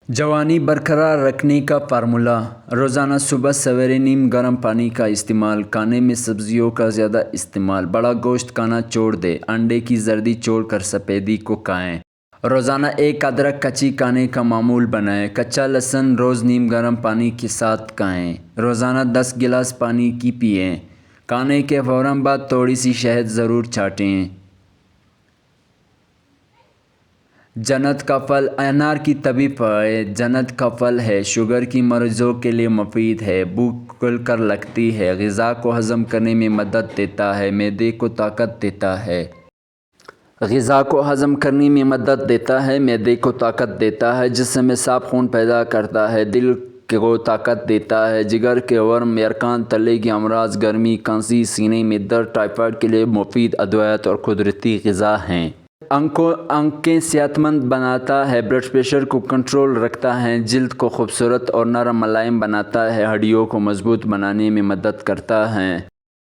جوانی برقرار رکھنے کا فارمولہ: روزانہ صبح سویرے نیم گرم پانی کا استعمال، کھانے میں سبزیوں کا زیادہ استعمال، بڑا گوشت کھانا چھوڑ دیں، انڈے کی زردی چھوڑ کر سفیدی کو کھائیں۔ روزانہ ایک ادرک کچی کھانے کا معمول بنائیں۔ کچا لہسن روز نیم گرم پانی کے ساتھ کھائیں۔ روزانہ 10 گلاس پانی کی پئیں۔ کھانے کے فوراً بعد تھوڑی سی شہد ضرور چاٹیں۔ جنت کا پھل: انار کی طبی فوائد: جنت کا پھل ہے، شوگر کے مریضوں کے لیے مفید ہے، بھوک کھل کر لگتی ہے، غذا کو ہضم کرنے میں مدد دیتا ہے، معدے کو طاقت دیتا ہے۔ غذا کو ہضم کرنے میں مدد دیتا ہے، معدے کو طاقت دیتا ہے، جسم میں صاف خون پیدا کرتا ہے، دل کو طاقت دیتا ہے، جگر کے ورم، یرقان تلے کے امراض، گرمی، کھانسی، سینے میں درد، ٹائفائڈ کے لیے مفید ادویات اور قدرتی غذا ہیں۔ آنکھیں صحت مند بناتا ہے، بلڈ پریشر کو کنٹرول رکھتا ہے، جلد کو خوبصورت اور نرم ملائم بناتا ہے، ہڈیوں کو مضبوط بنانے میں مدد کرتا ہے۔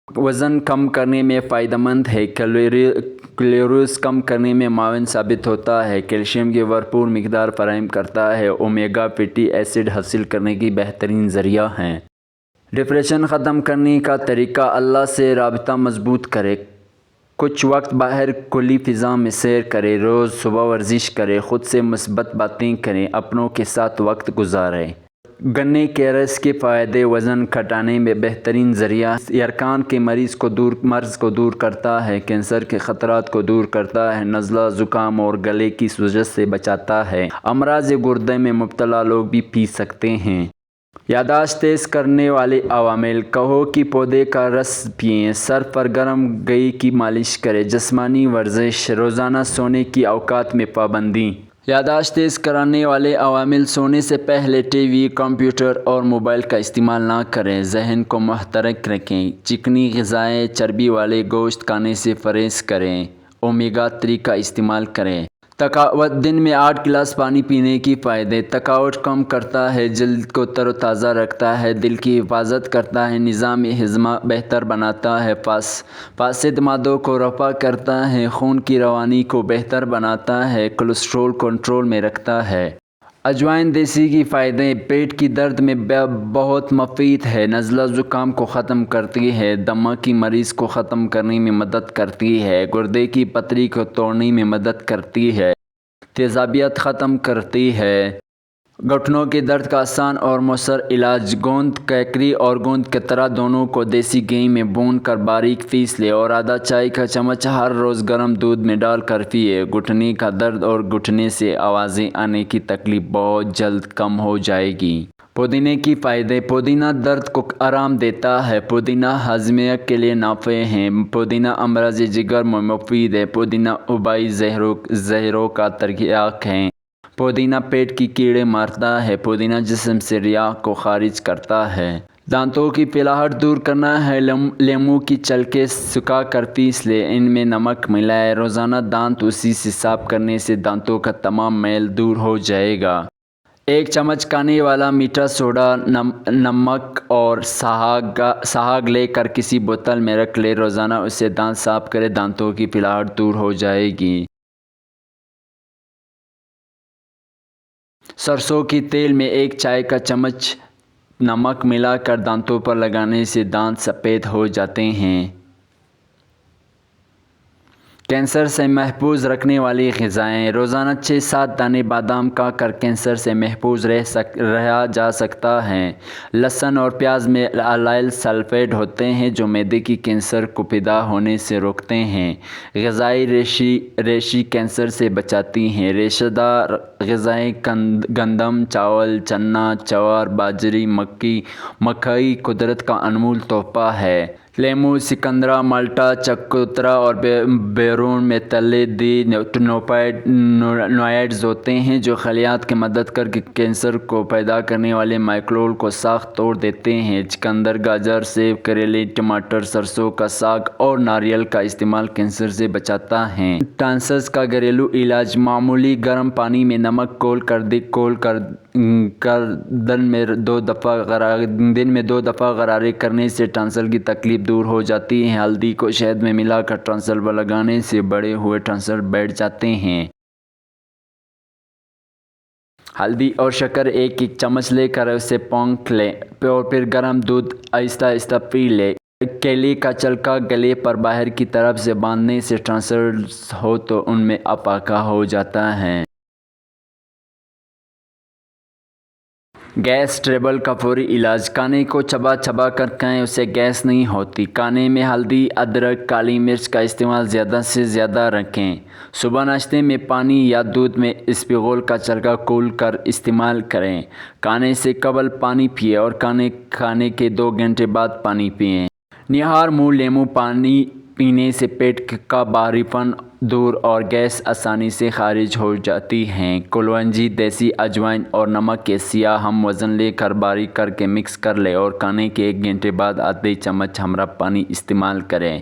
وزن کم کرنے میں فائدہ مند ہے، کیلوریز کم کرنے میں معاون ثابت ہوتا ہے، کیلشیم کی بھرپور مقدار فراہم کرتا ہے، اومیگا فیٹی ایسڈ حاصل کرنے کی بہترین ذریعہ ہے۔ ڈپریشن ختم کرنے کا طریقہ: اللہ سے رابطہ مضبوط کریں، کچھ وقت باہر کھلی فضا میں سیر کریں، روز صبح ورزش کریں، خود سے مثبت باتیں کریں، اپنوں کے ساتھ وقت گزاریں۔ گنے کے رس کے فوائد: وزن گھٹانے میں بہترین ذریعہ، یرقان کے مرض کو دور کرتا ہے، کینسر کے خطرات کو دور کرتا ہے، نزلہ، زکام اور گلے کی سوزش سے بچاتا ہے۔ امراض گردے میں مبتلا لوگ بھی پی سکتے ہیں۔ یادداشت تیز کرنے والے عوامل: قہوہ کے پودے کا رس پئیں، سر پر گرم گھی کی مالش کریں، جسمانی ورزش، روزانہ سونے کے اوقات میں پابندی۔ یادداشت تیز کرنے والے عوامل: سونے سے پہلے ٹی وی، کمپیوٹر اور موبائل کا استعمال نہ کریں، ذہن کو متحرک رکھیں، چکنی غذائیں، چربی والے گوشت کھانے سے پرہیز کریں، اومیگا 3 کا استعمال کریں۔ تھکاوٹ: دن میں 8 گلاس پانی پینے کے فائدے: تھکاوٹ کم کرتا ہے، جلد کو تر و تازہ رکھتا ہے، دل کی حفاظت کرتا ہے، نظام ہضمیہ بہتر بناتا ہے، فاسد مادوں کو رفع کرتا ہے، خون کی روانی کو بہتر بناتا ہے، کولیسٹرول کنٹرول میں رکھتا ہے۔ اجوائن دیسی کے فائدے: پیٹ کے درد میں بہت مفید ہے، نزلہ زکام کو ختم کرتی ہے، دمہ کے مرض کو ختم کرنے میں مدد کرتی ہے، گردے کی پتھری کو توڑنے میں مدد کرتی ہے، تیزابیت ختم کرتی ہے۔ گھٹنوں کے درد کا آسان اور مؤثر علاج: گوند ککری اور گوند قطرہ دونوں کو دیسی گھی میں بھون کر باریک پیس لیں اور آدھا چائے کا چمچ ہر روز گرم دودھ میں ڈال کر پئیں۔ گھٹنے کا درد اور گھٹنے سے آوازیں آنے کی تکلیف بہت جلد کم ہو جائے گی۔ پودینے کے فائدے: پودینہ درد کو آرام دیتا ہے، پودینہ ہاضمہ کے لیے نافع ہے، پودینہ امراض جگر میں مفید ہے، پودینہ وبائی زہروں کا تریاق ہے، پودینہ پیٹ کے کیڑے مارتا ہے، پودینہ جسم سے ریاح کو خارج کرتا ہے۔ دانتوں کی پھلاہٹ دور کرنا ہے، لیموں کی چھلکے سکھا کر پیس لیں، ان میں نمک ملائیں، روزانہ دانت اسی سے صاف کرنے سے دانتوں کا تمام میل دور ہو جائے گا۔ 1 چمچ کھانے والا میٹھا سوڈا، نمک اور سہاگ لے کر کسی بوتل میں رکھ لیں، روزانہ اس سے دانت صاف کریں، دانتوں کی پھلاہٹ دور ہو جائے گی۔ سرسوں کے تیل میں 1 چائے کا چمچ نمک ملا کر دانتوں پر لگانے سے دانت سفید ہو جاتے ہیں۔ کینسر سے محفوظ رکھنے والی غذائیں: روزانہ 6-7 دانے بادام کھا کر کینسر سے محفوظ رہا جا سکتا ہے۔ لہسن اور پیاز میں الائل سلفیٹ ہوتے ہیں جو معدے کے کینسر کو پیدا ہونے سے روکتے ہیں۔ غذائی ریشے کینسر سے بچاتی ہیں۔ ریشہ دار غذائیں: گندم، چاول، چنا، جوار، باجرے، مکئی قدرت کا انمول تحفہ ہے۔ لیموں، شکرقندہ، مالٹا، چکوترا اور بیرون میں تلے دی نوائڈز ہوتے ہیں جو خلیات کی مدد کر کے کینسر کو پیدا کرنے والے مائکروب کو ساخت توڑ دیتے ہیں۔ چقندر، گاجر، سیب، کریلے، ٹماٹر، سرسوں کا ساگ اور ناریل کا استعمال کینسر سے بچاتا ہے۔ ٹانسلز کا گھریلو علاج: معمولی گرم پانی میں نمک گھول کر دن میں 2 دفعہ غرارے کرنے سے ٹانسل کی تکلیف دور ہو جاتی ہے۔ ہلدی کو شہد میں ملا کر ٹانسل پر لگانے سے بڑے ہوئے ٹانسل بیٹھ جاتے ہیں۔ ہلدی اور شکر ایک ایک چمچ لے کر اسے پونک لیں اور پھر گرم دودھ آہستہ آہستہ پی لیں۔ کیلے کا چھلکا گلے پر باہر کی طرف سے باندھنے سے ٹانسلز ہو تو ان میں افاقہ ہو جاتا ہے۔ گیس ٹربل کا فوری علاج۔ کھانے کو چبا چبا کر کھائیں، اس سے گیس نہیں ہوتی۔ کھانے میں ہلدی، ادرک، کالی مرچ کا استعمال زیادہ سے زیادہ رکھیں۔ صبح ناشتے میں پانی یا دودھ میں اسپغول کا چھلکا گھول کر استعمال کریں۔ کھانے سے قبل پانی پئیں اور کھانے کے 2 گھنٹے بعد پانی پئیں۔ نہار منہ لیموں پانی پینے سے پیٹ کا بھاری پن دور اور گیس آسانی سے خارج ہو جاتی ہے۔ کلونجی، دیسی اجوائن اور نمک کے سیاہ ہم وزن لے کر باریک کر کے مکس کر لیں اور کھانے کے 1 گھنٹے بعد آدھی چمچ ہمرا پانی استعمال کریں۔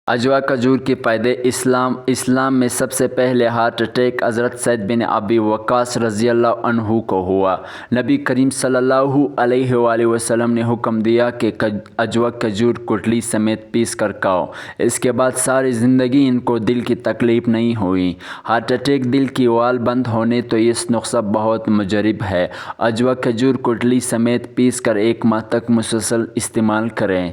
اجوا کھجور کے فائدے۔ اسلام میں سب سے پہلے ہارٹ اٹیک حضرت سعد بن ابی وقاص رضی اللہ عنہ کو ہوا۔ نبی کریم صلی اللہ علیہ وآلہ وسلم نے حکم دیا کہ اجوا کھجور کٹلی سمیت پیس کر کھاؤ۔ اس کے بعد ساری زندگی ان کو دل کی تکلیف نہیں ہوئی۔ ہارٹ اٹیک، دل کی وال بند ہونے تو یہ نسخہ بہت مجرب ہے۔ اجوا کھجور کٹلی سمیت پیس کر 1 ماہ تک مسلسل استعمال کریں۔